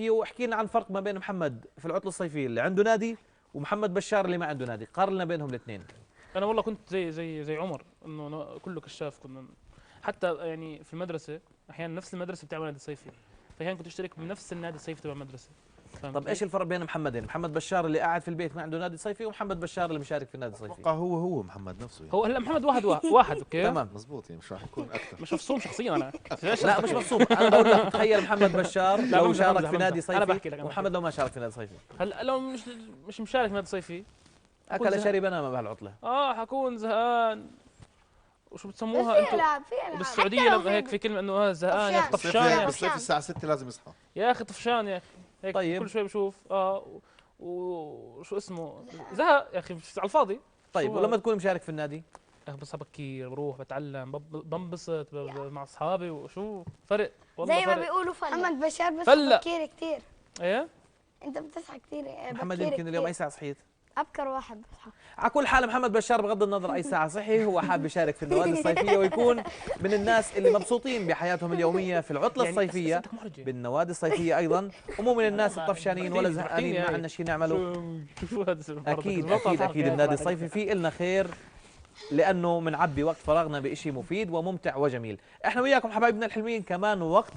واحكي لنا عن فرق ما بين محمد في العطله الصيفيه اللي عنده نادي ومحمد بشار اللي ما عنده نادي، قارنا بينهم الاثنين. انا والله كنت زي عمر، انه كله كشاف. كنا حتى يعني في المدرسه احيانا نفس المدرسه بتعمل نادي صيفي، فاحيانا كنت اشترك بنفس النادي الصيفي تبع المدرسه. طب ايش الفرق بين محمدين؟ محمد بشار اللي قاعد في البيت ما عنده نادي صيفي، ومحمد بشار اللي مشارك في النادي الصيفي. اتوقع هو محمد نفسه يعني. هو هلا محمد واحد اوكي تمام مزبوط، يعني مش راح يكون اكثر. مش مفصوم شخصيا انا. لا مش مبسوط، انا بقول لك تخيل محمد بشار لا، لو بمزح شارك بمزح في نادي بمزح. أنا صيفي بحكي لك، أنا ومحمد لو ما شارك في نادي صيفي. هلا لو مش مشارك في نادي صيفي اكل شرب انا بهالعطله. حكون زهقان. وشو بس بتسموها في انتم العاب في العاب بالسعوديه حتى لو لما هيك في كلمه انه زهقان يا اخي طفشان. طفشان يا اخي. بالصيف الساعة 6 لازم يصحى. يا اخي طفشان يا اخي هيك. طيب. كل شوي بشوف وشو اسمه زهق يا اخي على الفاضي. طيب شو ولما تكون مشارك في النادي؟ يا اخي بصحى بكير، بروح بتعلم، بنبسط مع اصحابي، وشو فرق والله زي ما فرق. بيقولوا محمد بشار بس فلا. بكير كتير. ايه انت بتصحى كتير محمد بكير يمكن اليوم كتير. اي ساعه صحيت؟ ابكر واحد بصحى. على كل حال محمد بشار بغض النظر اي ساعه صحي هو حاب يشارك في النوادي الصيفيه ويكون من الناس اللي مبسوطين بحياتهم اليوميه في العطله يعني الصيفيه أسئلتك محرجة. بالنوادي الصيفيه ايضا، ومو من الناس الطفشانين ولا زهقانين ما عندنا شيء نعمله. شو هذا اكيد النادي الصيفي فيه إلنا خير، لانه بنعبي وقت فراغنا بشيء مفيد وممتع وجميل. احنا وياكم حبايبنا الحلوين كمان وقت